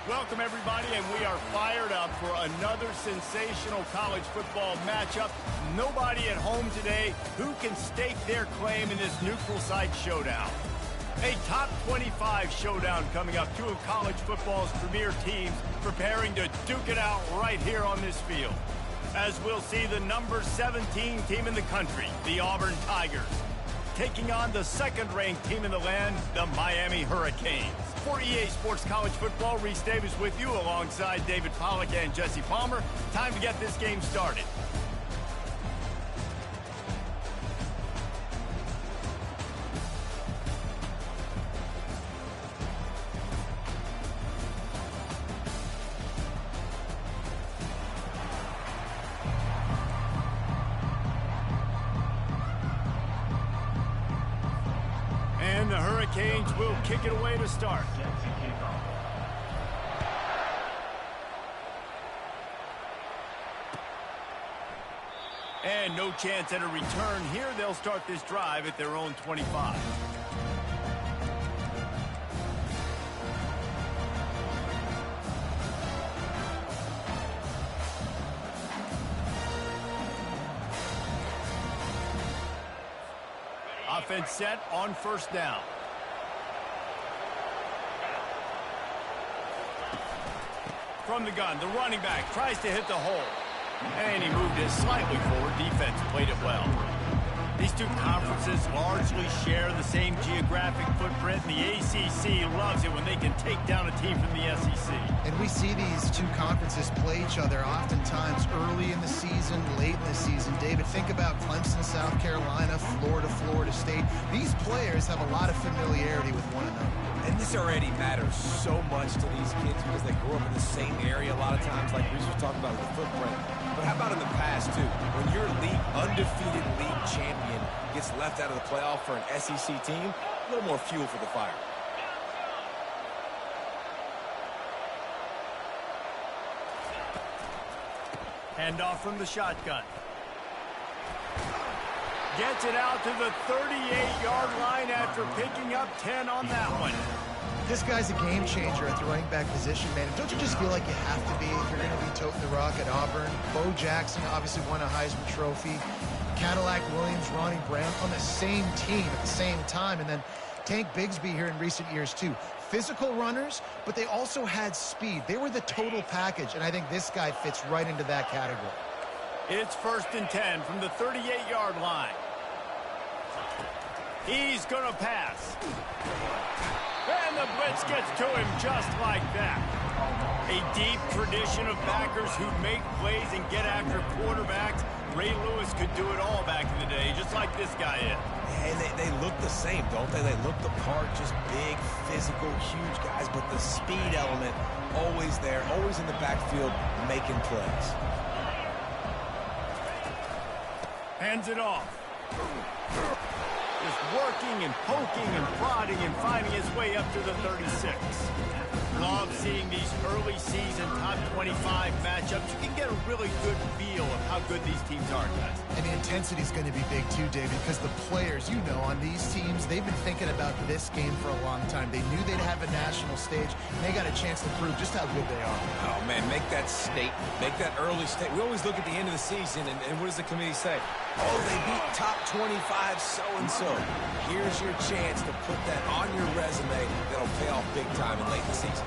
Welcome, everybody, and we are fired up for another sensational college football matchup. Nobody at home today who can stake their claim in this neutral site showdown. A top 25 showdown coming up. Two of college football's premier teams preparing to duke it out right here on this field. As we'll see the number 17 team in the country, the Auburn Tigers, taking on the second-ranked team in the land, the Miami Hurricanes. For EA Sports College Football, Reese Davis with you alongside David Pollack and Jesse Palmer. Time to get this game started. And the Hurricanes will kick it away to start. And no chance at a return here. They'll start this drive at their own 25. Offense set on first down. From the gun, the running back tries to hit the hole. And he moved it slightly forward. Defense played it well. These two conferences largely share the same geographic footprint, and the ACC loves it when they can take down a team from the SEC. And we see these two conferences play each other oftentimes early in the season, late in the season. David, think about Clemson, South Carolina, Florida State. These players have a lot of familiarity with one another. And this already matters so much to these kids because they grew up in the same area a lot of times, like Reese was talking about with the footprint. But how about in the past, too? When your undefeated league champion gets left out of the playoff for an SEC team, a little more fuel for the fire. Handoff from the shotgun. Gets it out to the 38-yard line after picking up 10 on that one. This guy's a game changer at the running back position, man. Don't you just feel like you have to be if you're going to be toting the rock at Auburn? Bo Jackson obviously won a Heisman Trophy. Cadillac Williams, Ronnie Brown on the same team at the same time. And then Tank Bigsby here in recent years, too. Physical runners, but they also had speed. They were the total package, and I think this guy fits right into that category. It's 1st and 10 from the 38-yard line. He's going to pass. And the blitz gets to him just like that. A deep tradition of backers who make plays and get after quarterbacks. Ray Lewis could do it all back in the day, just like this guy is. And they look the same, don't they? They look the part, just big, physical, huge guys, but the speed element always there, always in the backfield, making plays. Hands it off. Just working and poking and prodding and finding his way up to the 36. Love seeing these early season top 25 matchups. You can get a really good feel of how good these teams are, guys. And the intensity is going to be big too, David, because the players, you know, on these teams, they've been thinking about this game for a long time. They knew they'd have a national stage, and they got a chance to prove just how good they are. Oh, man, make that statement. Make that early statement. We always look at the end of the season, and what does the committee say? Oh, they beat top 25 so-and-so. Here's your chance to put that on your resume. That'll pay off big time in late in the season.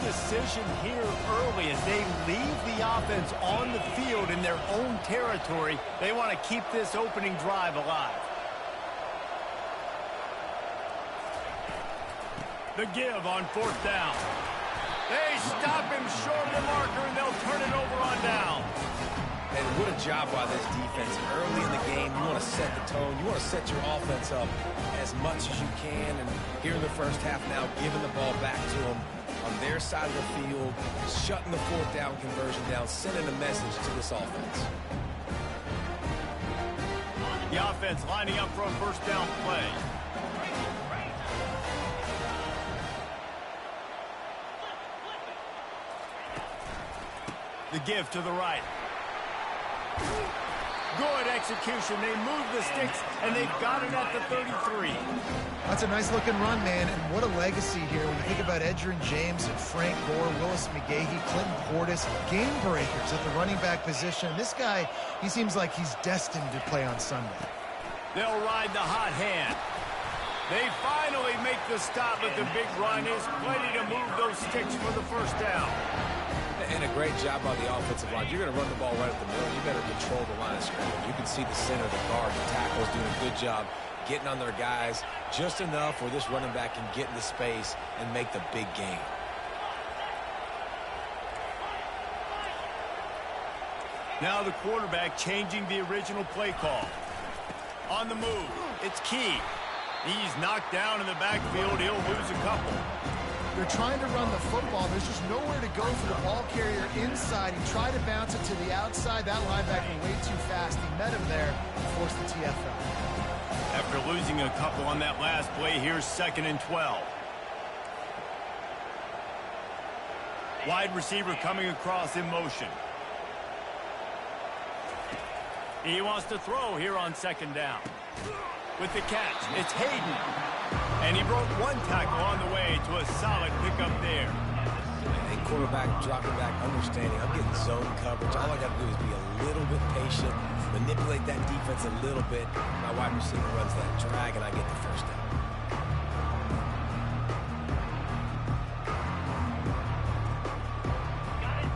Decision here early as they leave the offense on the field in their own territory. They want to keep this opening drive alive. The give on 4th down. They stop him short of the marker, and they'll turn it over on down. And what a job by this defense. Early in the game, you want to set the tone. You want to set your offense up as much as you can. And here in the first half now, giving the ball back to them on their side of the field, shutting the 4th down conversion down, sending a message to this offense. The offense lining up for a 1st down play. The give to the right. Good execution. They move the sticks, and they've got it at the 33. That's a nice-looking run, man, and what a legacy here. When you think about Edgerrin James and Frank Gore, Willis McGahee, Clinton Portis, game breakers at the running back position. This guy, he seems like he's destined to play on Sunday. They'll ride the hot hand. They finally make the stop, but the big run is plenty to move those sticks for the first down. And a great job by the offensive line. You're going to run the ball right at the middle. You better control the line of scrimmage. You can see the center, the guard, the tackles doing a good job getting on their guys just enough where this running back can get into space and make the big game. Now the quarterback changing the original play call. On the move, it's Key. He's knocked down in the backfield. He'll lose a couple. They're trying to run the football. There's just nowhere to go for the ball carrier inside. He tried to bounce it to the outside. That linebacker way too fast. He met him there and forced the TFL. After losing a couple on that last play, here's 2nd and 12. Wide receiver coming across in motion. He wants to throw here on 2nd down. With the catch, it's Hayden. And he broke one tackle on the way to a solid pickup there. And quarterback dropping back, understanding I'm getting zone coverage. All I got to do is be a little bit patient, manipulate that defense a little bit. My wide receiver runs that drag, and I get the first down.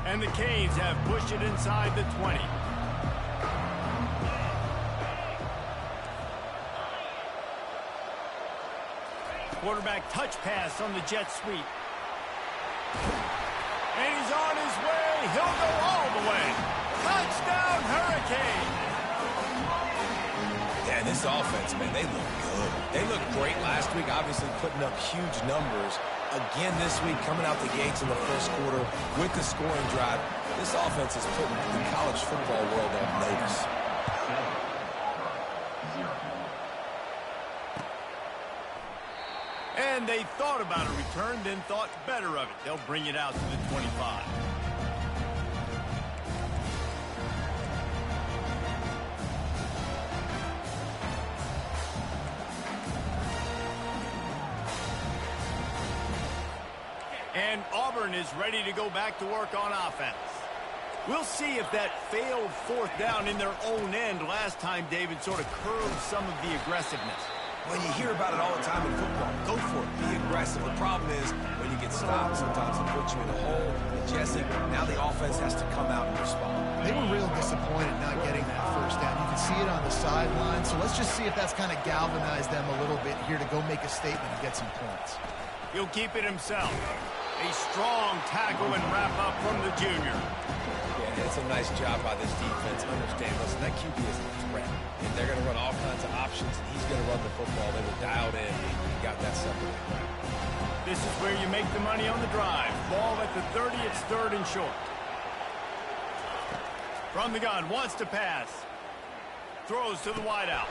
And the Canes have pushed it inside the 20. Quarterback touch pass on the jet sweep. And he's on his way. He'll go all the way. Touchdown, Hurricane. Yeah, and this offense, man, they look good. They looked great last week, obviously putting up huge numbers. Again this week, coming out the gates in the first quarter with the scoring drive. This offense is putting the college football world on notice. And they thought about a return, then thought better of it. They'll bring it out to the 25. And Auburn is ready to go back to work on offense. We'll see if that failed 4th down in their own end last time, David, sort of curbed some of the aggressiveness. Well, you hear about it all the time in football. Go for it. Be aggressive. The problem is when you get stopped, sometimes it puts you in a hole. And Jesse, now the offense has to come out and respond. They were real disappointed not getting that first down. You can see it on the sideline. So let's just see if that's kind of galvanized them a little bit here to go make a statement and get some points. He'll keep it himself. A strong tackle and wrap up from the junior. Yeah, it's a nice job by this defense. Understand, listen, that QB is a threat. And they're going to run all kinds of options, and he's going to run the football. They were dialed in. He got that separated. This is where you make the money on the drive. Ball at the 30. It's 3rd and short. From the gun, wants to pass. Throws to the wideout.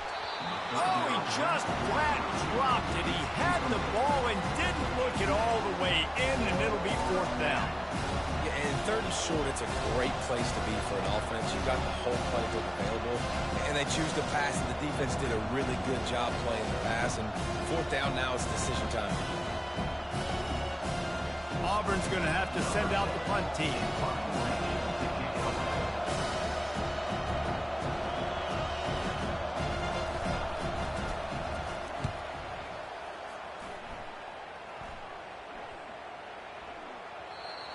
Oh, he just flat dropped it. He had the ball and didn't look it all the way in, and it'll be 4th down. Yeah, and 3rd and short, it's a great place to be for an offense. You've got the whole playbook available, and they choose to pass, and the defense did a really good job playing the pass, and 4th down now it's decision time. Auburn's going to have to send out the punt team.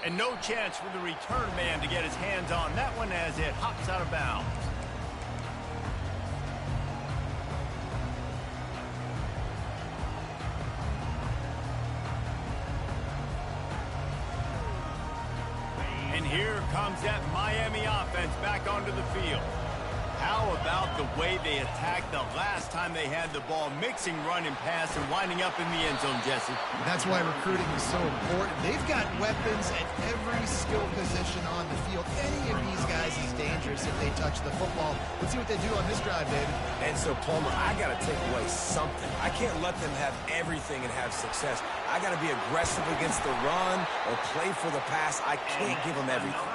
And no chance for the return man to get his hands on that one as it hops out of bounds. And here comes that Miami offense back onto the field. How about the way they attacked the last time they had the ball, mixing run and pass and winding up in the end zone, Jesse? That's why recruiting is so important. They've got weapons at every skill position on the field. Any of these guys is dangerous if they touch the football. Let's see what they do on this drive, David. And so, Palmer, I got to take away something. I can't let them have everything and have success. I got to be aggressive against the run or play for the pass. I can't give them everything.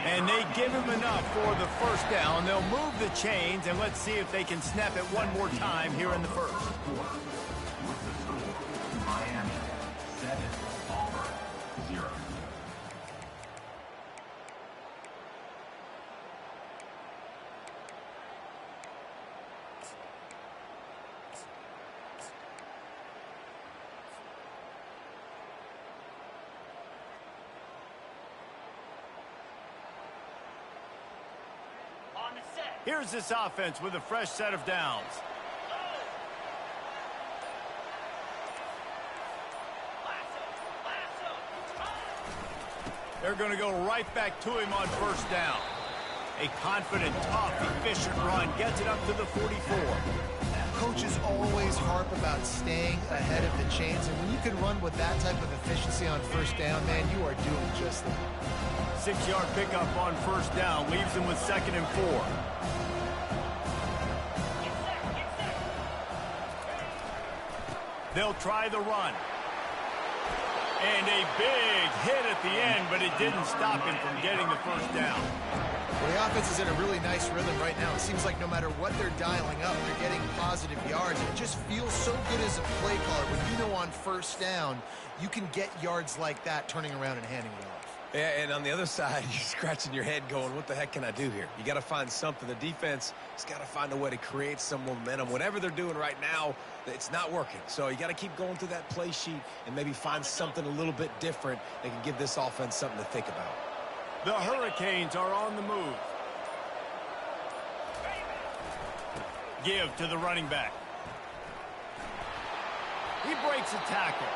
And they give him enough for the first down. They'll move the chains, and let's see if they can snap it one more time here in the first. Miami 7, Auburn 0. Here's this offense with a fresh set of downs. They're going to go right back to him on first down. A confident, tough, efficient run gets it up to the 44. Coaches always harp about staying ahead of the chains, and when you can run with that type of efficiency on first down, man, you are doing just that. 6-yard pickup on first down leaves them with 2nd and 4. They'll try the run. And a big hit at the end, but it didn't stop him from getting the first down. Well, the offense is in a really nice rhythm right now. It seems like no matter what they're dialing up, they're getting positive yards. It just feels so good as a play caller when you know on first down you can get yards like that turning around and handing it off. Yeah, and on the other side, you're scratching your head going, what the heck can I do here? You got to find something. The defense has got to find a way to create some momentum. Whatever they're doing right now, it's not working. So you got to keep going through that play sheet and maybe find something a little bit different that can give this offense something to think about. The Hurricanes are on the move. Give to the running back. He breaks a tackle.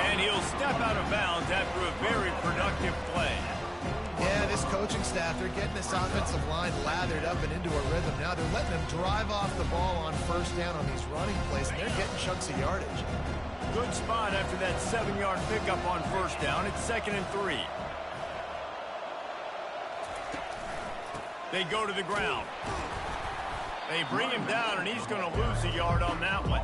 And he'll step out of bounds after a very productive play. Yeah, this coaching staff, they're getting this offensive line lathered up and into a rhythm. Now they're letting them drive off the ball on first down on these running plays, and they're getting chunks of yardage. Good spot after that 7-yard pickup on first down. It's 2nd and 3. They go to the ground. They bring him down, and he's going to lose a yard on that one.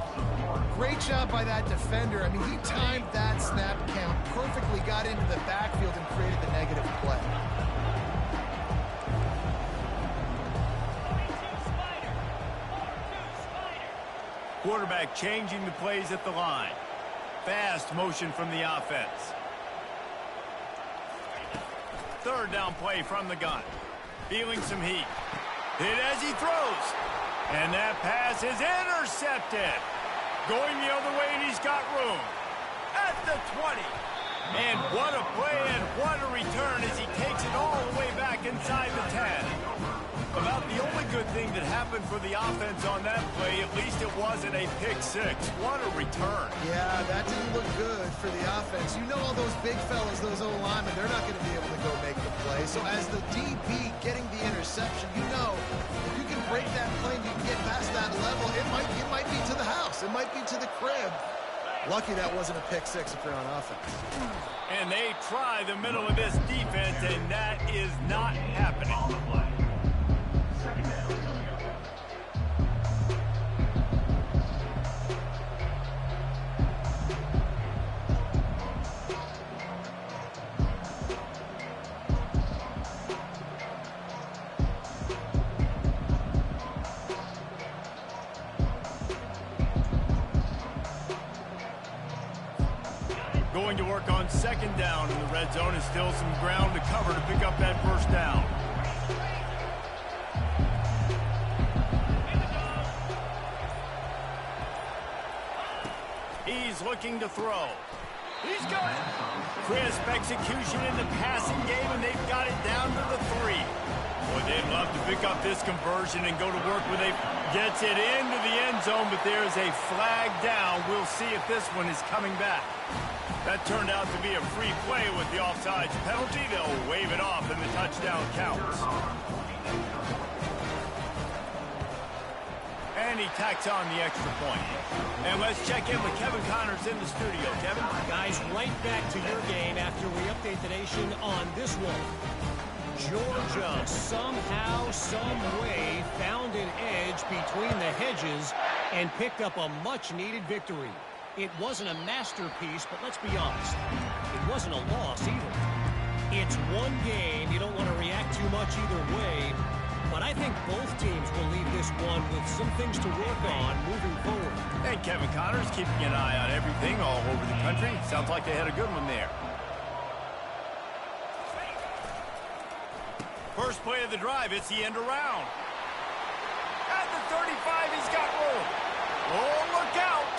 Great job by that defender. I mean, he timed that snap count perfectly, got into the backfield, and created the negative play. Quarterback changing the plays at the line. Fast motion from the offense. 3rd down play from the gun. Feeling some heat. Hit as he throws. And that pass is intercepted. Going the other way, and he's got room. At the 20. And what a play and what a return as he takes it all the way back inside the 10. About the only good thing that happened for the offense on that play, at least it wasn't a pick-6. What a return. Yeah, that didn't look good for the offense. You know all those big fellas, those O-linemen, they're not going to be able to go make the play. So as the DB getting the interception, you know, if you can break that play and you can get past that level, it might be to the house. It might be to the crib. Lucky that wasn't a pick-6 if you're on offense. And they try the middle of this defense, and that is not happening. Going to work on 2nd down in the red zone, and still some ground to cover to pick up that first down. He's looking to throw. He's got it. Crisp execution in the passing game, and they've got it down to the 3. Boy, they'd love to pick up this conversion and go to work where they gets it into the end zone, but there's a flag down. We'll see if this one is coming back. That turned out to be a free play with the offsides penalty. They'll wave it off, and the touchdown counts. And he tacks on the extra point. And let's check in with Kevin Connors in the studio. Kevin? Guys, right back to your game after we update the nation on this one. Georgia somehow, some way found an edge between the hedges and picked up a much-needed victory. It wasn't a masterpiece, but let's be honest, it wasn't a loss either. It's one game. You don't want to react too much either way. But I think both teams will leave this one with some things to work on moving forward. And Kevin Connor's keeping an eye on everything all over the country. Sounds like they had a good one there. First play of the drive, it's the end around. At the 35, he's got room. Oh, look out.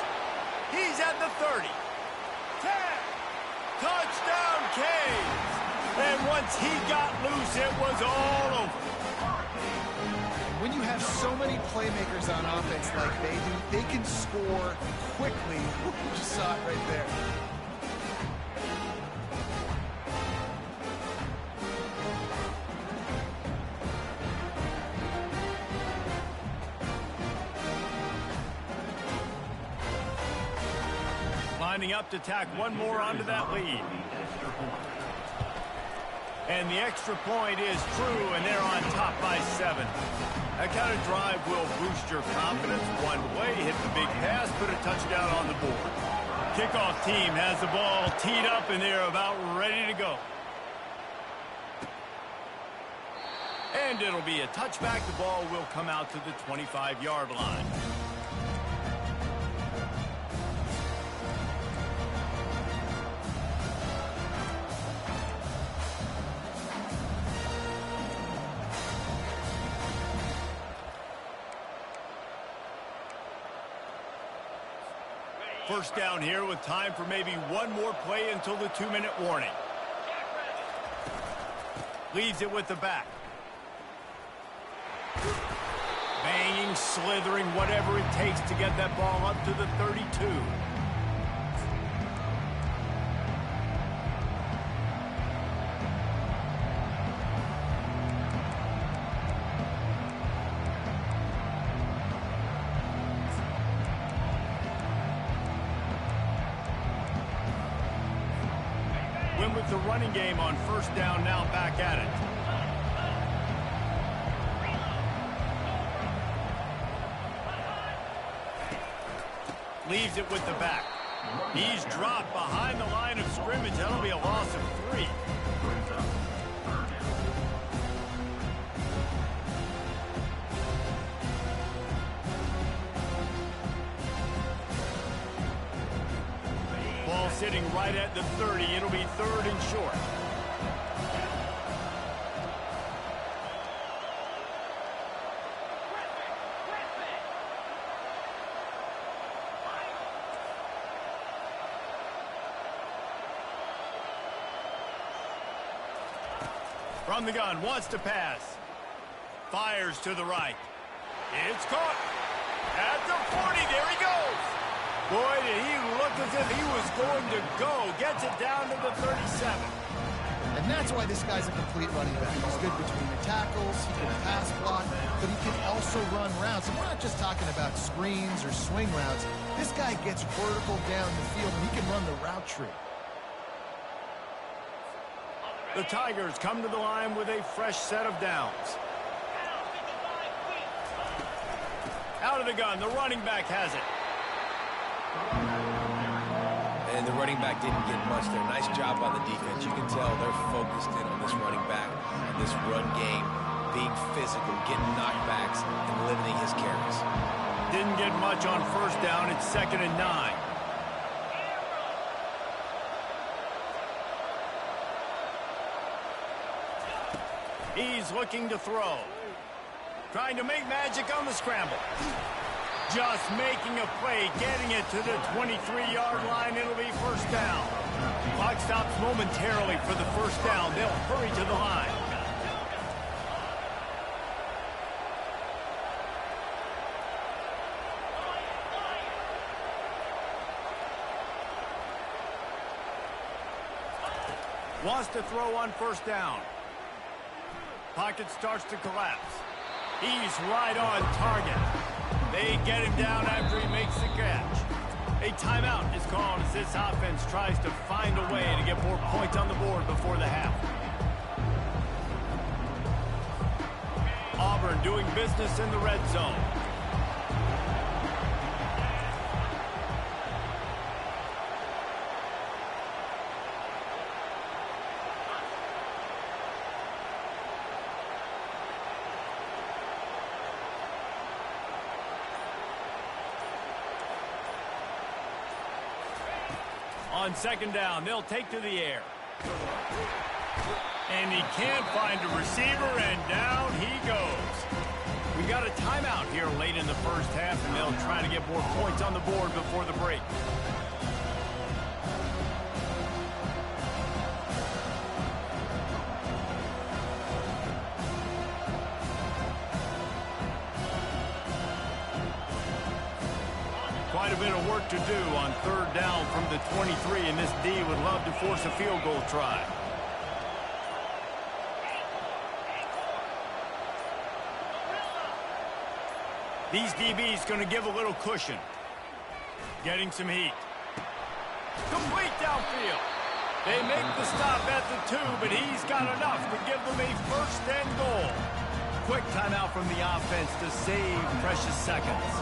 He's at the 30. 10. Touchdown, Canes. And once he got loose, it was all over. When you have so many playmakers on offense like they do, they can score quickly. You just saw it right there. Lining up to tack one more onto that lead. And the extra point is true, and they're on top by 7. That kind of drive will boost your confidence one way, hit the big pass, put a touchdown on the board. Kickoff team has the ball teed up, and they're about ready to go. And it'll be a touchback. The ball will come out to the 25-yard line. First down here with time for maybe one more play until the 2-minute warning. Leaves it with the back. Banging, slithering, whatever it takes to get that ball up to the 32. Win with the running game on first down, now back at it. Leaves it with the back. He's dropped behind the line of scrimmage. That'll be a loss of 3. Ball sitting right at the 30. It'll be 3rd and short. From the gun, wants to pass. Fires to the right. It's caught. At the 40, there he goes. Boy, did he look as if he was going to go. Gets it down to the 37. And that's why this guy's a complete running back. He's good between the tackles, he can pass block, but he can also run routes. And we're not just talking about screens or swing routes. This guy gets vertical down the field, and he can run the route tree. The Tigers come to the line with a fresh set of downs. Out of the gun, the running back has it. And the running back didn't get much there. Nice job on the defense. You can tell they're focused in on this running back, on this run game, being physical, getting knockbacks, and limiting his carries. Didn't get much on first down. It's 2nd and 9. He's looking to throw. Trying to make magic on the scramble. Just making a play, getting it to the 23-yard line. It'll be first down. Clock stops momentarily for the first down. They'll hurry to the line. Wants to throw on first down. Pocket starts to collapse. He's right on target. They get him down after he makes the catch. A timeout is called as this offense tries to find a way to get more points on the board before the half. Auburn doing business in the red zone. On second down, they'll take to the air. And he can't find a receiver, and down he goes. We got a timeout here late in the first half, and they'll try to get more points on the board before the break. Quite a bit of work to do on third down from the 23, and this D would love to force a field goal try. These DBs going to give a little cushion. Getting some heat. Complete downfield. They make the stop at the 2, but he's got enough to give them a first and goal. Quick timeout from the offense to save precious seconds.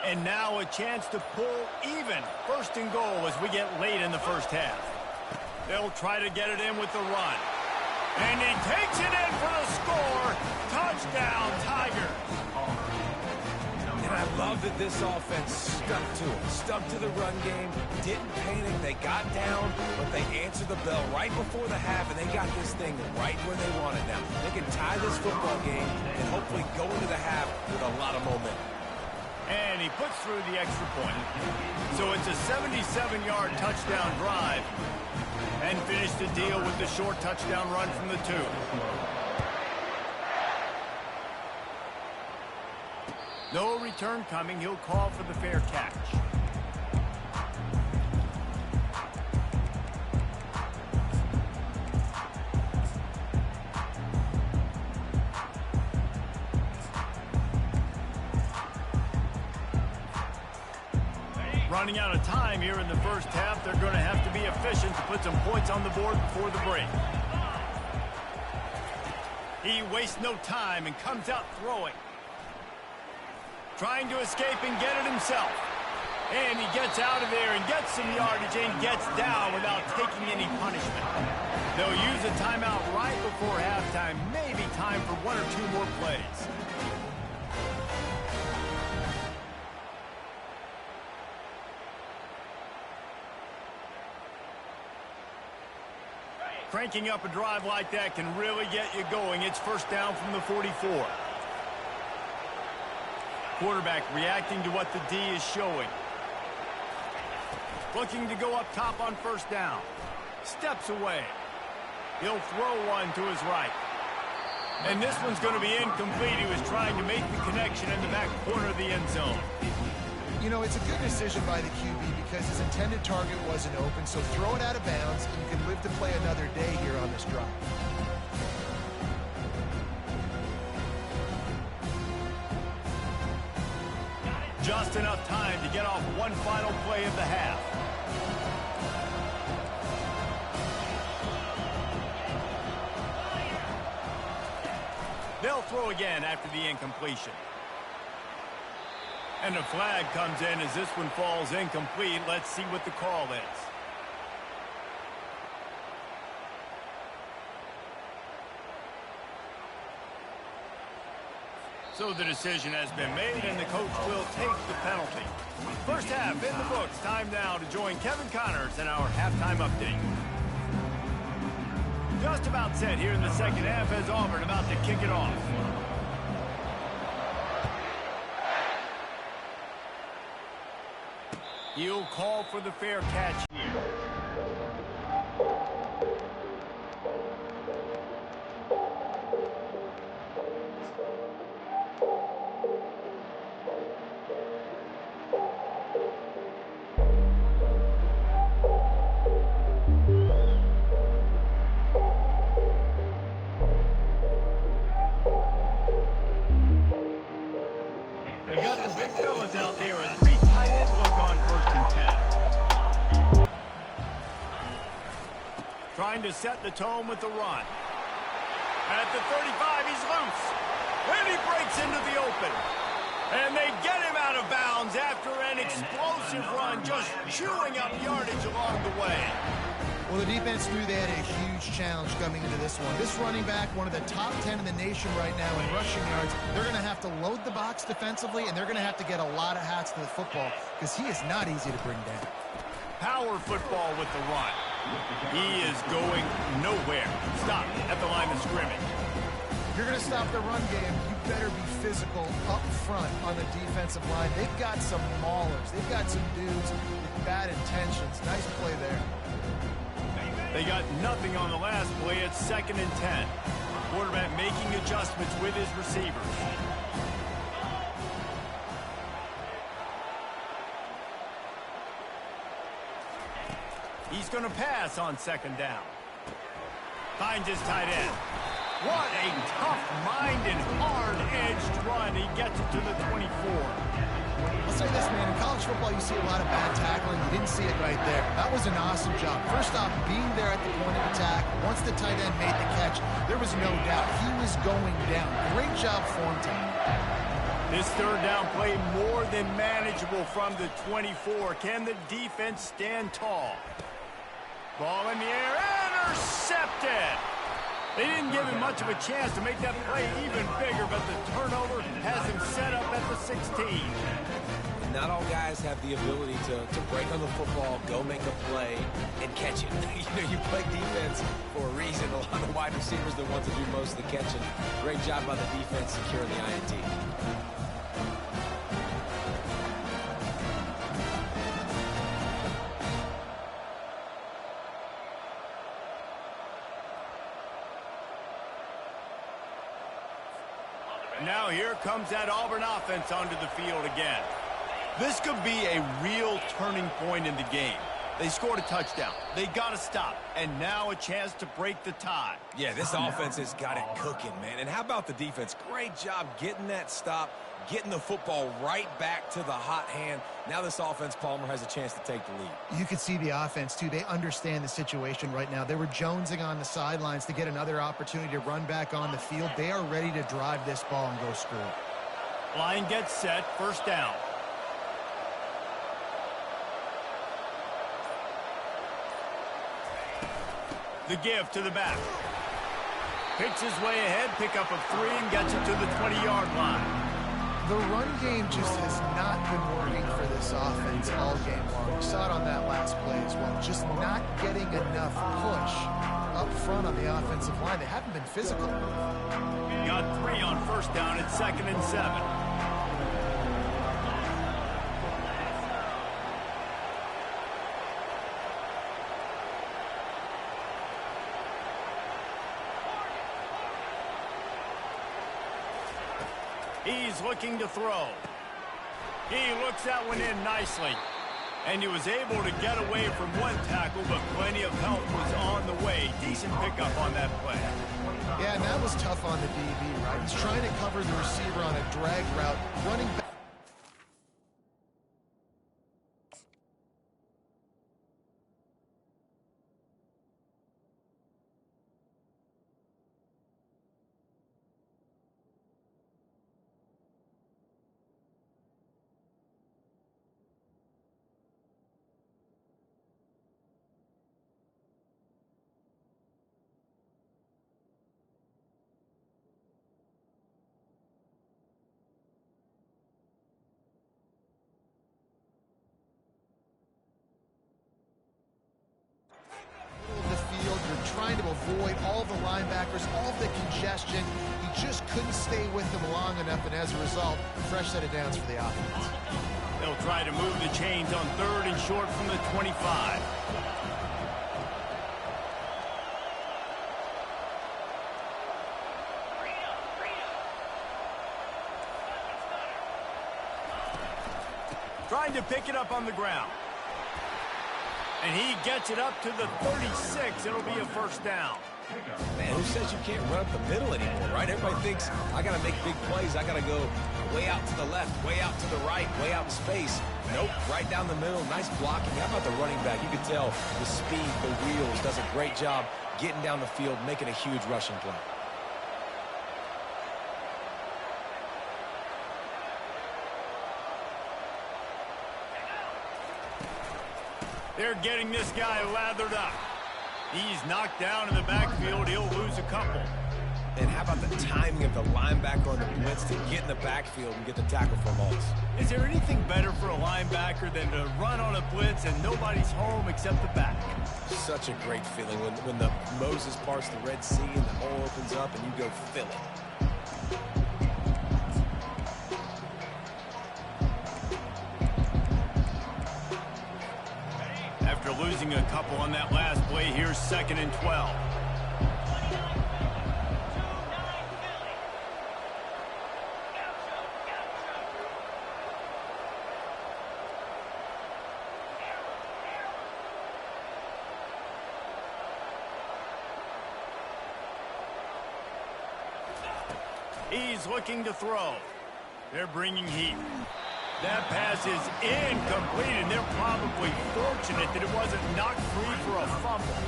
And now a chance to pull even. First and goal as we get late in the first half. They'll try to get it in with the run. And he takes it in for the score. Touchdown, Tigers. And I love that this offense stuck to it. Stuck to the run game. Didn't panic. They got down, but they answered the bell right before the half, and they got this thing right where they want it now. They can tie this football game and hopefully go into the half with a lot of momentum. And he puts through the extra point. So it's a 77-yard touchdown drive. And finish the deal with the short touchdown run from the 2. No return coming. He'll call for the fair catch. Running out of time here in the first half. They're going to have to be efficient to put some points on the board before the break. He wastes no time and comes out throwing. Trying to escape and get it himself. And he gets out of there and gets some yardage and gets down without taking any punishment. They'll use a timeout right before halftime. Maybe time for 1 or 2 more plays. Cranking up a drive like that can really get you going. It's first down from the 44. Quarterback reacting to what the D is showing. Looking to go up top on first down. Steps away. He'll throw one to his right. And this one's going to be incomplete. He was trying to make the connection in the back corner of the end zone. You know, it's a good decision by the QB because his intended target wasn't open, so throw it out of bounds, and you can live to play another day here on this drive. Just enough time to get off one final play of the half. They'll throw again after the incompletion. And a flag comes in as this one falls incomplete. Let's see what the call is. So the decision has been made, and the coach will take the penalty. First half in the books. Time now to join Kevin Connors in our halftime update. Just about set here in the second half as Auburn about to kick it off. He'll call for the fair catch here. They got the big fellas out there. A 3 tight end look on first and 10. Trying to set the tone with the run. At the 35, he's loose. And he breaks into the open. And they get him out of bounds after an explosive run, just chewing up yardage along the way. Well, the defense knew they had a huge challenge coming into this one. This running back, one of the top 10 in the nation right now in rushing yards, they're going to have to load the box defensively, and they're going to have to get a lot of hats to the football because he is not easy to bring down. Power football with the run. He is going nowhere. Stop at the line of scrimmage. If you're going to stop the run game, you better be physical up front on the defensive line. They've got some maulers. They've got some dudes with bad intentions. Nice play there. They got nothing on the last play. It's 2nd and 10. Quarterback making adjustments with his receivers. He's going to pass on 2nd down. Finds his tight end. What a tough-minded, hard-edged run. He gets it to the 24. I'll say this, man. In college football, you see a lot of bad tackling. You didn't see it right there. That was an awesome job. First off, being there at the point of attack. Once the tight end made the catch, there was no doubt he was going down. Great job form time. This 3rd down play more than manageable from the 24. Can the defense stand tall? Ball in the air, intercepted! They didn't give him much of a chance to make that play even bigger, but the turnover has him set up at the 16. Not all guys have the ability to break on the football, go make a play, and catch it. You play defense for a reason. A lot of wide receivers are the ones that do most of the catching. Great job by the defense securing the INT. Now here comes that Auburn offense onto the field again. This could be a real turning point in the game. They scored a touchdown. They got to stop. And now a chance to break the tie. Yeah, this offense has got it cooking, man. And how about the defense? Great job getting that stop, getting the football right back to the hot hand. Now this offense, Palmer, has a chance to take the lead. You could see the offense, too. They understand the situation right now. They were jonesing on the sidelines to get another opportunity to run back on the field. They are ready to drive this ball and go score. Line gets set, 1st down. The give to the back. Picks his way ahead, pick up of 3, and gets it to the 20-yard line. The run game just has not been working for this offense all game long. We saw it on that last play as well. Just not getting enough push up front on the offensive line. They haven't been physical. Got 3 on 1st down. It's 2nd and 7. He's looking to throw. He looks that one in nicely. And he was able to get away from one tackle, but plenty of help was on the way. Decent pickup on that play. Yeah, and that was tough on the DB, right? He's trying to cover the receiver on a drag route, running back. Trying to avoid all the linebackers, all the congestion. He just couldn't stay with them long enough, and as a result, fresh set of downs for the offense. They'll try to move the chains on 3rd and short from the 25. Trying to pick it up on the ground. And he gets it up to the 36. It'll be a 1st down. Man, who says you can't run up the middle anymore, right? Everybody thinks, I got to make big plays. I got to go way out to the left, way out to the right, way out in space. Nope, right down the middle. Nice blocking. How about the running back? You can tell the speed, the wheels, does a great job getting down the field, making a huge rushing play. They're getting this guy lathered up. He's knocked down in the backfield. He'll lose a couple. And how about the timing of the linebacker on the blitz to get in the backfield and get the tackle for a loss? Is there anything better for a linebacker than to run on a blitz and nobody's home except the back? Such a great feeling when the Moses parts the Red Sea and the hole opens up and you go fill it. After losing a couple on that last play, here's 2nd and 12. He's looking to throw. They're bringing heat. That pass is incomplete, and they're probably fortunate that it wasn't knocked free for a fumble.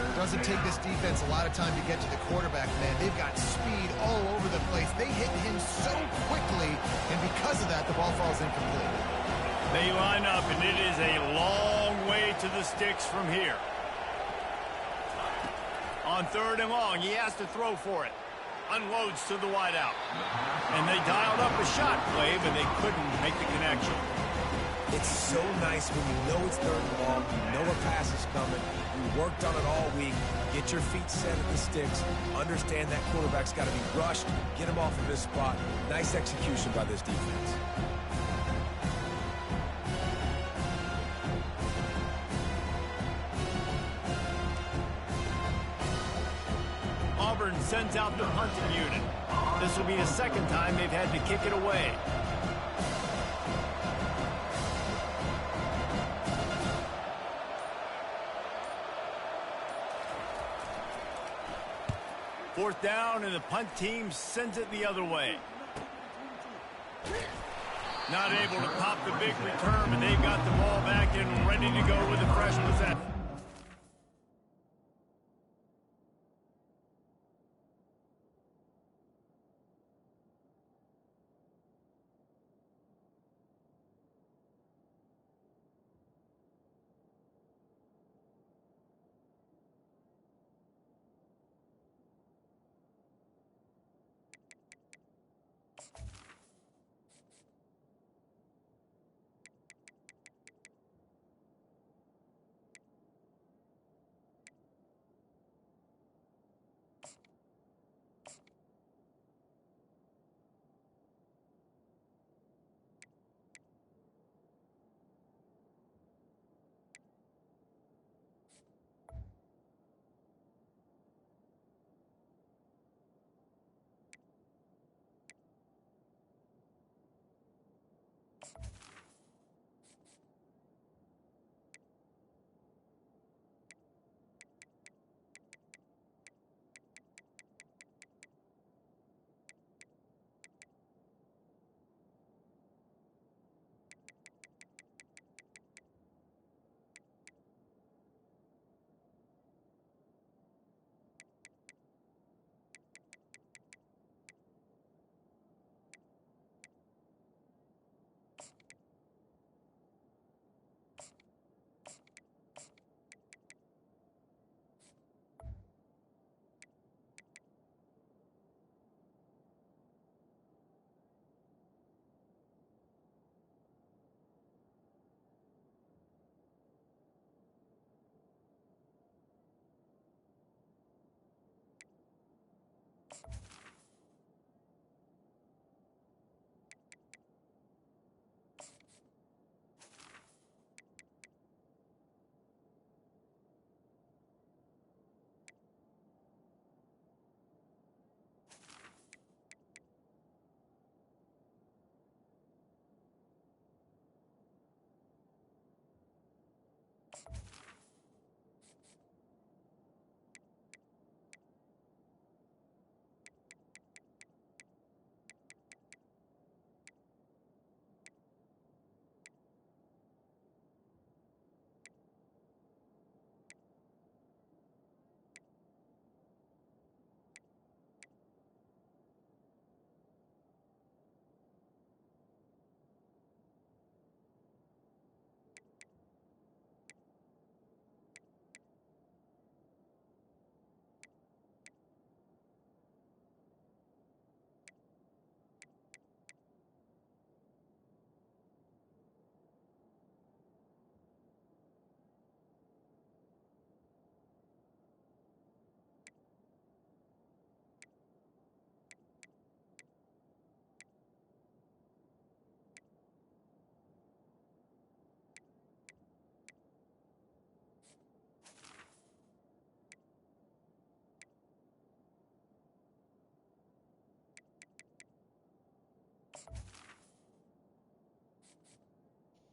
It doesn't take this defense a lot of time to get to the quarterback, man. They've got speed all over the place. They hit him so quickly, and because of that, the ball falls incomplete. They line up, and it is a long way to the sticks from here. On 3rd and long, he has to throw for it. Unloads to the wideout. And they dialed up a shot play, but they couldn't make the connection. It's so nice when you know it's 3rd and long, you know a pass is coming, you worked on it all week, get your feet set at the sticks, understand that quarterback's got to be rushed, get him off of this spot. Nice execution by this defense. Auburn sends out the punting unit. This will be the 2nd time they've had to kick it away. Fourth down, and the punt team sends it the other way. Not able to pop the big return, but they've got the ball back and ready to go with a fresh possession.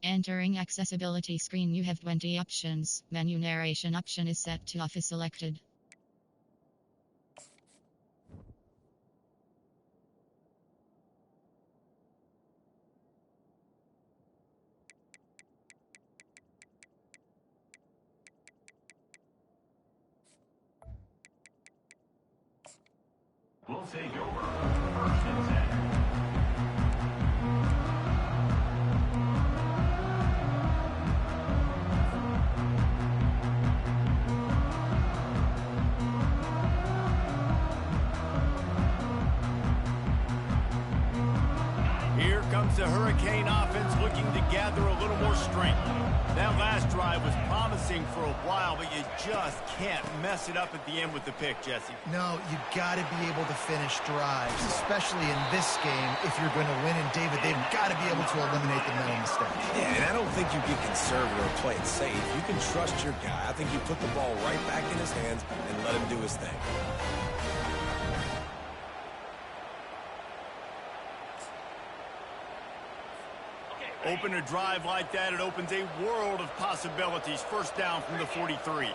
Entering accessibility screen, you have 20 options. Menu narration option is set to off is selected. We'll take over 1st and 10. Here comes the Hurricane offense looking to gather a little more strength. That last drive was promising for a while, but you just can't mess it up at the end with the pick, Jesse. No, you got to be able to finish drives, especially in this game if you're going to win. And David, they've got to be able to eliminate the mental mistakes. Yeah, and I don't think you get conservative or play it safe. You can trust your guy. I think you put the ball right back in his hands and let him do his thing. Open a drive like that, it opens a world of possibilities. First down from the 43.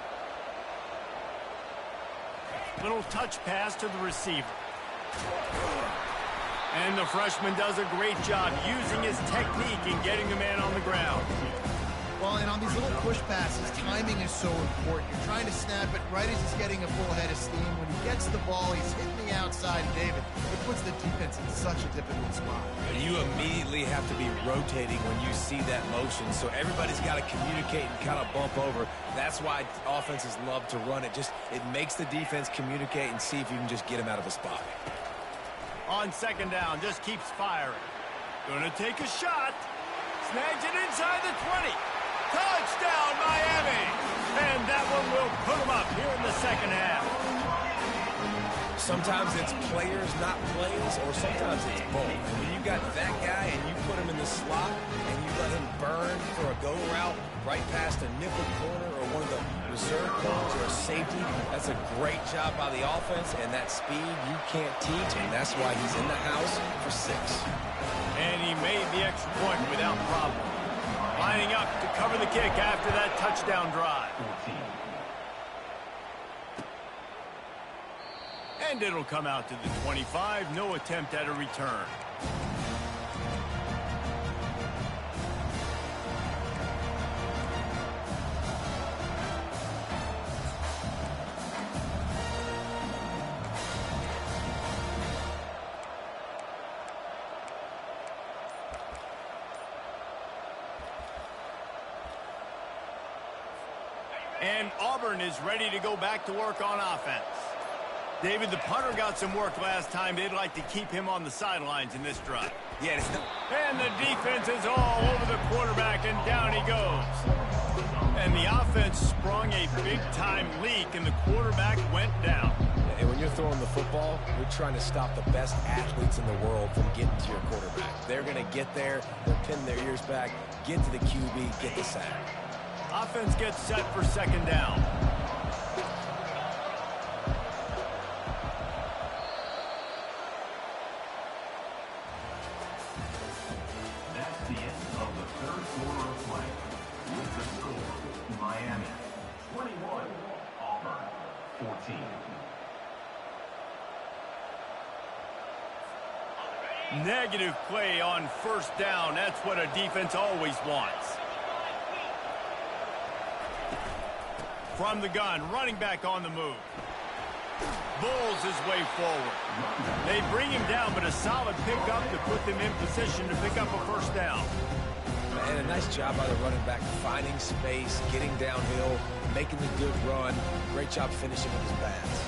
Little touch pass to the receiver. And the freshman does a great job using his technique and getting the man on the ground. Well, and on these little push passes, timing is so important. You're trying to snap it right as he's getting a full head of steam. When he gets the ball, he's hitting the outside, David. It puts the defense in such a difficult spot. And you immediately have to be rotating when you see that motion, so everybody's got to communicate and kind of bump over. That's why offenses love to run it. It makes the defense communicate and see if you can just get him out of a spot. On second down, just keeps firing. Gonna take a shot. Snags it inside the 20. Touchdown, Miami! And that one will put them up here in the second half. Sometimes it's players, not plays, or sometimes it's both. And when you got that guy and you put him in the slot and you let him burn for a go route right past a nickel corner or one of the reserve corners or a safety, that's a great job by the offense, and that speed you can't teach, and that's why he's in the house for 6. And he made the extra point without problem. Lining up to cover the kick after that touchdown drive. 14. And it'll come out to the 25. No attempt at a return. And Auburn is ready to go back to work on offense. David, the punter got some work last time. They'd like to keep him on the sidelines in this drive. Yeah, and the defense is all over the quarterback, and down he goes. And the offense sprung a big-time leak, and the quarterback went down. And when you're throwing the football, you're trying to stop the best athletes in the world from getting to your quarterback. They're going to get there, they'll pin their ears back, get to the QB, get the sack. Offense gets set for second down. That's the end of the third quarter of play. With the score, Miami 21, Auburn 14. Negative play on first down. That's what a defense always wants. From the gun, running back on the move. Bulls his way forward. They bring him down, but a solid pickup to put them in position to pick up a first down. And a nice job by the running back, finding space, getting downhill, making the good run. Great job finishing with his pads.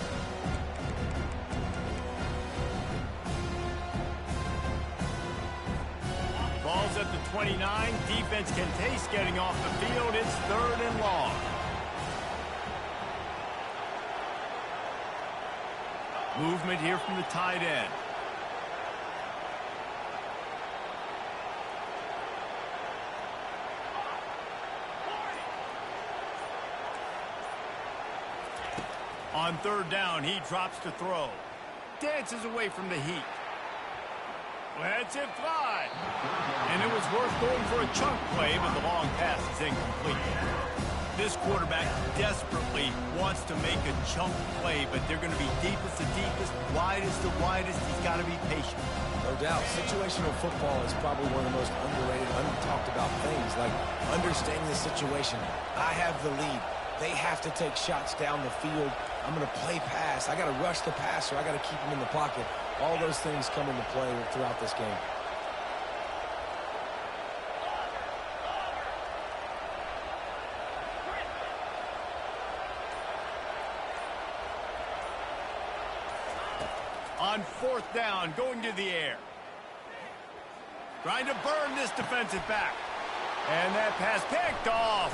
Ball's at the 29. Defense can taste getting off the field. It's 3rd and long. Movement here from the tight end. On 3rd down, he drops to throw. Dances away from the heat. Lets it fly. And it was worth going for a chunk play, but the long pass is incomplete. This quarterback desperately wants to make a chunk play, but they're going to be deepest to deepest, widest to widest. He's got to be patient. No doubt. Situational football is probably one of the most underrated, under-talked about things, like understanding the situation. I have the lead. They have to take shots down the field. I'm going to play pass. I got to rush the passer. I got to keep him in the pocket. All those things come into play throughout this game. On fourth down, going to the air. Trying to burn this defensive back. And that pass picked off.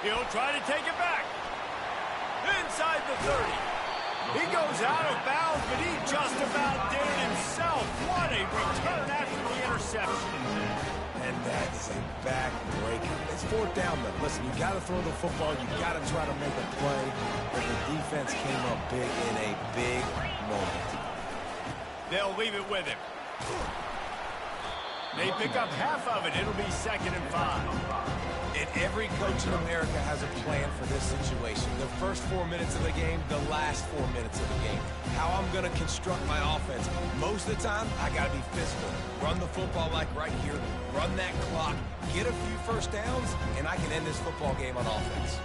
He'll try to take it back. Inside the 30. He goes out of bounds, but he just about did it himself. What a return after the interception. And that is a back-breaker. It's fourth down, though. Listen, you got to throw the football. You got to try to make a play. But the defense came up big in a big moment. They'll leave it with him. They pick up half of it. It'll be 2nd and 5. And every coach in America has a plan for this situation. The first 4 minutes of the game, the last 4 minutes of the game. How I'm going to construct my offense. Most of the time, I got to be physical. Run the football like right here. Run that clock. Get a few first downs, and I can end this football game on offense.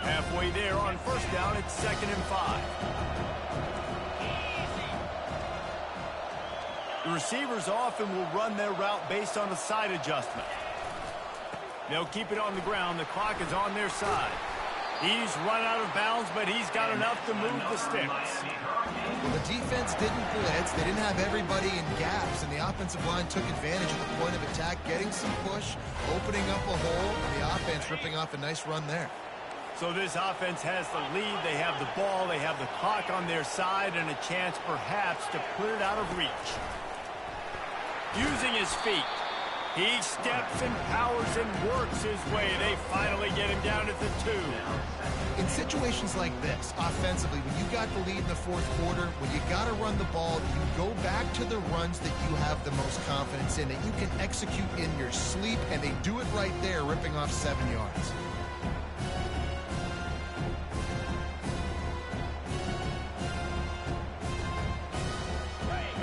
Halfway there on first down, it's 2nd and 5. The receivers often will run their route based on a side adjustment. They'll keep it on the ground. The clock is on their side. He's run out of bounds, but he's got enough to move the sticks. Well, the defense didn't blitz. They didn't have everybody in gaps, and the offensive line took advantage at the point of attack, getting some push, opening up a hole, and the offense ripping off a nice run there. So this offense has the lead. They have the ball. They have the clock on their side and a chance perhaps to put it out of reach. Using his feet, he steps and powers and works his way. They finally get him down at the 2. In situations like this, offensively, when you got the lead in the fourth quarter, when you got to run the ball, you go back to the runs that you have the most confidence in, that you can execute in your sleep, and they do it right there, ripping off 7 yards.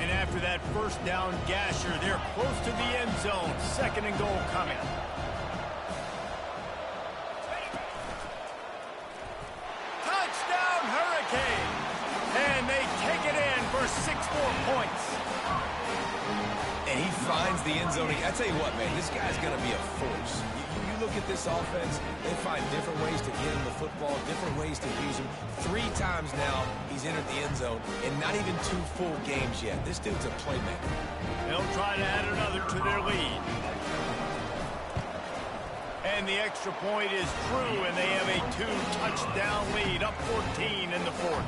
After that first down gasher, they're close to the end zone. 2nd and goal coming. Touchdown, Hurricane! And they take it in for 6 more points. And he finds the end zone. I tell you what, man, this guy's going to be a force. You look at this offense, they find different ways to get him the football, different ways to use him. 3 times now he's entered the end zone, and not even 2 full games yet. This dude's a playmaker. They'll try to add another to their lead. And the extra point is true, and they have a 2-touchdown lead, up 14 in the 4th.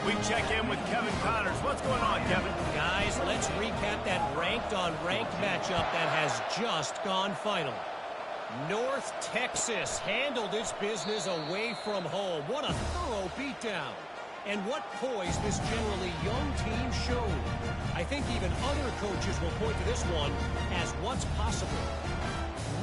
We check in with Kevin Connors. What's going on, Kevin? Guys, let's recap that ranked-on-ranked matchup that has just gone final. North Texas handled its business away from home. What a thorough beatdown. And what poise this generally young team showed. I think even other coaches will point to this one as what's possible.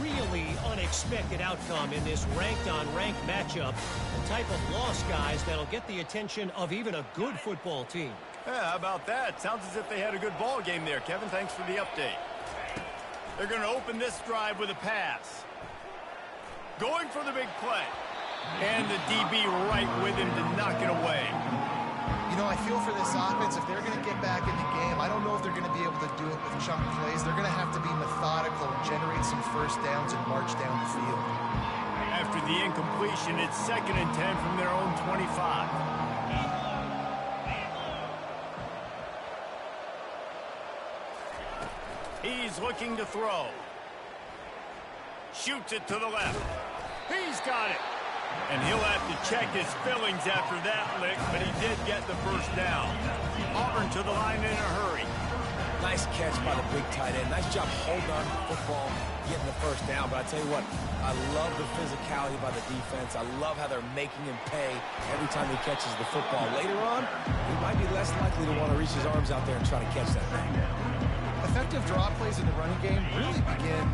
Really unexpected outcome in this ranked-on-ranked matchup. The type of loss, guys, that'll get the attention of even a good football team. Yeah, how about that? Sounds as if they had a good ball game there, Kevin. Thanks for the update. They're going to open this drive with a pass. Going for the big play. And the DB right with him to knock it away. You know, I feel for this offense, if they're going to get back in the game, I don't know if they're going to be able to do it with chunk plays. They're going to have to be methodical and generate some first downs and march down the field. After the incompletion, it's 2nd and 10 from their own 25. He's looking to throw. Shoots it to the left. He's got it. And he'll have to check his fillings after that lick, but he did get the first down. Auburn to the line in a hurry. Nice catch by the big tight end. Nice job holding on to the football, getting the first down. But I tell you what, I love the physicality by the defense. I love how they're making him pay every time he catches the football. Later on, he might be less likely to want to reach his arms out there and try to catch that thing. Effective draw plays in the running game really begin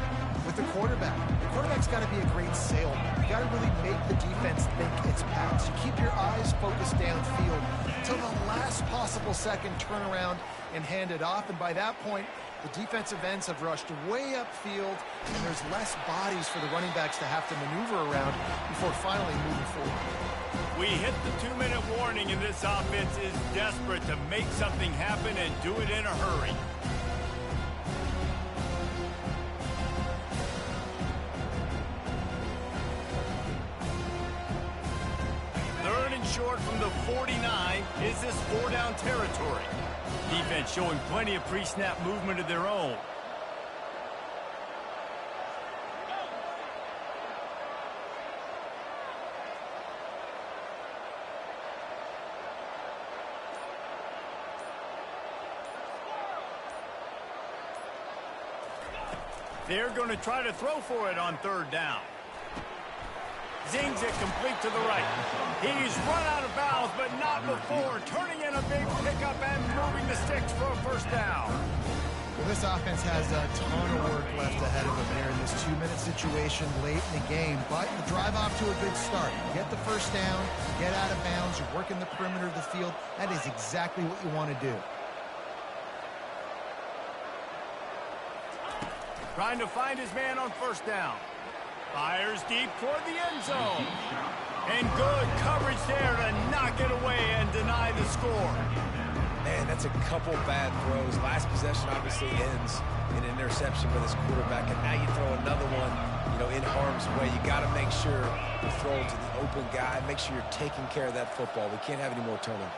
with the quarterback. The quarterback's got to be a great salesman. You got to really make the defense think it's pass. You keep your eyes focused downfield until the last possible second, turn around and hand it off. And by that point, the defensive ends have rushed way upfield, and there's less bodies for the running backs to have to maneuver around before finally moving forward. We hit the 2-minute warning, and this offense is desperate to make something happen and do it in a hurry. Short from the 49 is this 4-down territory. Defense showing plenty of pre-snap movement of their own. They're going to try to throw for it on 3rd down. Zings it complete to the right. He's run out of bounds, but not before turning in a big pickup and moving the sticks for a 1st down. Well, this offense has a ton of work left ahead of them here in this 2-minute situation late in the game, but the drive off to a good start. You get the 1st down, you get out of bounds, you're working the perimeter of the field. That is exactly what you want to do. Trying to find his man on 1st down. Fires deep toward the end zone. And good coverage there to knock it away and deny the score. Man, that's a couple bad throws. Last possession obviously ends in an interception for this quarterback, and now you throw another one, in harm's way. You got to make sure you throw it to the open guy. Make sure you're taking care of that football. We can't have any more turnovers.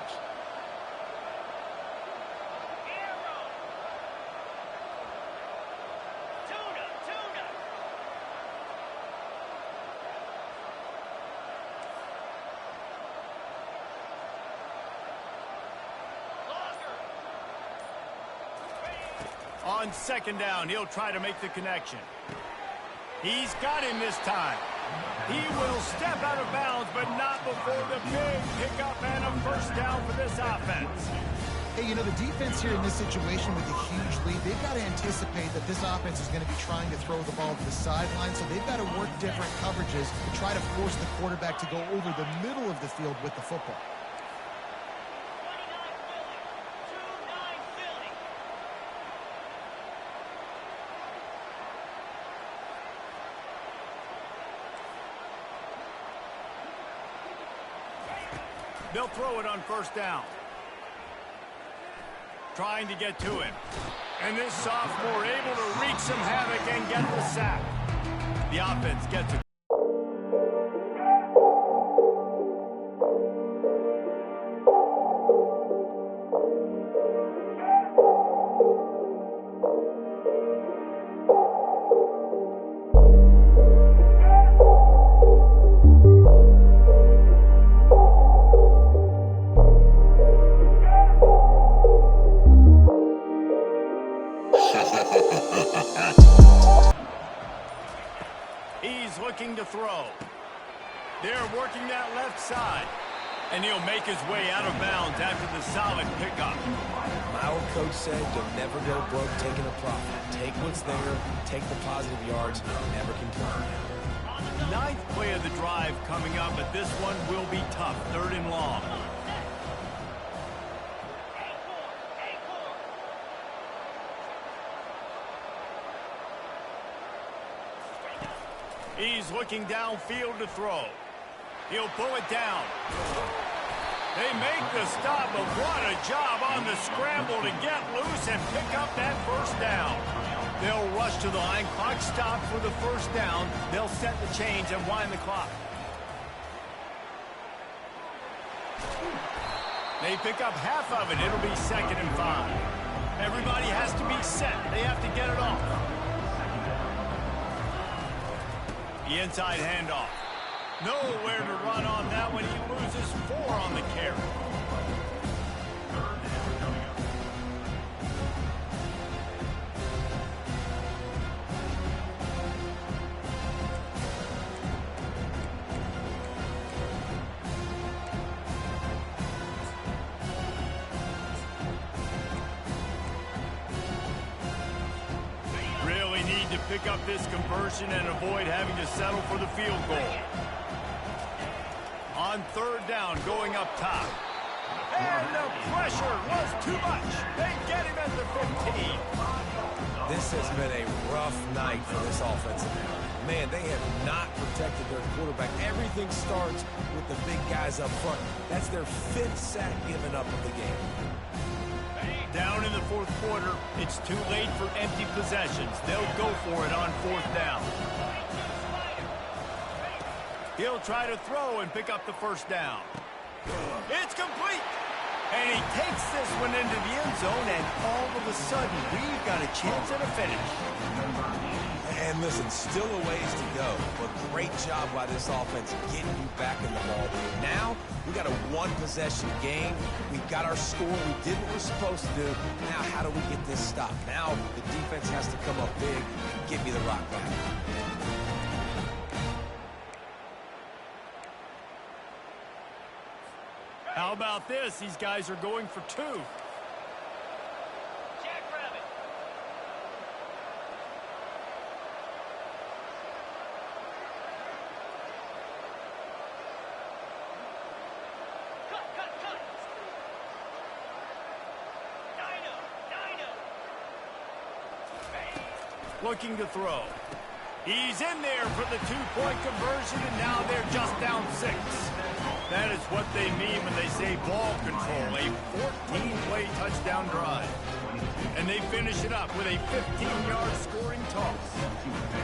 On 2nd down, he'll try to make the connection. He's got him this time. He will step out of bounds, but not before the big pickup and a 1st down for this offense. Hey, the defense here in this situation with a huge lead, they've got to anticipate that this offense is going to be trying to throw the ball to the sideline, so they've got to work different coverages to try to force the quarterback to go over the middle of the field with the football. They'll throw it on 1st down. Trying to get to him. And this sophomore able to wreak some havoc and get the sack. The offense gets it. He's looking to throw. They're working that left side. And he'll make his way out of bounds after the solid pickup. My old coach said you'll never go broke taking a profit. Take what's there, take the positive yards, never complain. 9th play of the drive coming up, but this one will be tough. 3rd and long. He's looking downfield to throw. He'll pull it down. They make the stop, but what a job on the scramble to get loose and pick up that 1st down. They'll rush to the line. Clock stopped for the 1st down. They'll set the chains and wind the clock. They pick up half of it. It'll be 2nd and 5. Everybody has to be set. They have to get it off. The inside handoff. Nowhere to run on that one. He loses 4 on the carry. to pick up this conversion and avoid having to settle for the field goal. On third down, going up top. And the pressure was too much. They get him at the 15. This has been a rough night for this offensive line. Man, they have not protected their quarterback. Everything starts with the big guys up front. That's their 5th sack given up of the game. Down in the fourth quarter, it's too late for empty possessions. They'll go for it on fourth down. He'll try to throw and pick up the first down. It's complete. And he takes this one into the end zone, and all of a sudden, we've got a chance at a finish. And listen, still a ways to go, but great job by this offense getting you back in the ball game. Now, we got a one-possession game. We got our score. We did what we're supposed to do. Now, how do we get this stopped? Now, the defense has to come up big and give me the rock back. How about this? These guys are going for 2. Looking to throw. He's in there for the 2-point conversion, and now they're just down 6. That is what they mean when they say ball control, a 14-play touchdown drive. And they finish it up with a 15-yard scoring toss.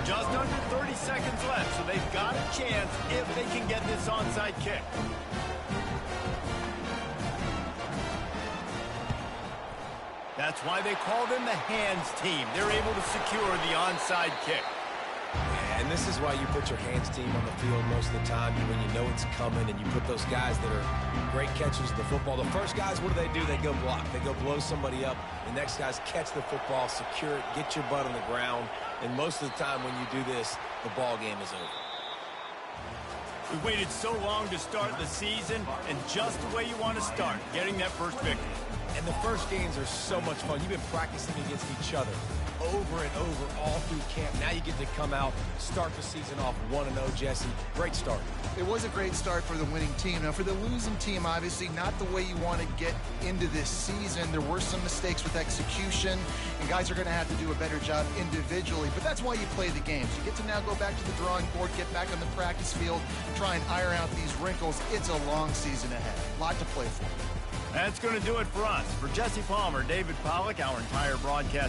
Just under 30 seconds left, so they've got a chance if they can get this onside kick. That's why they call them the hands team. They're able to secure the onside kick. And this is why you put your hands team on the field most of the time when you know it's coming, and you put those guys that are great catchers of the football. The first guys, what do? They go block. They go blow somebody up. The next guys catch the football, secure it, get your butt on the ground. And most of the time when you do this, the ball game is over. We waited so long to start the season, and just the way you want to start, getting that first victory. And the first games are so much fun. You've been practicing against each other over and over all through camp. Now you get to come out, start the season off 1-0, Jesse. Great start. It was a great start for the winning team. Now, for the losing team, obviously not the way you want to get into this season. There were some mistakes with execution, and guys are going to have to do a better job individually. But that's why you play the games. You get to now go back to the drawing board, get back on the practice field, try and iron out these wrinkles. It's a long season ahead. A lot to play for. That's going to do it for us. For Jesse Palmer, David Pollack, our entire broadcast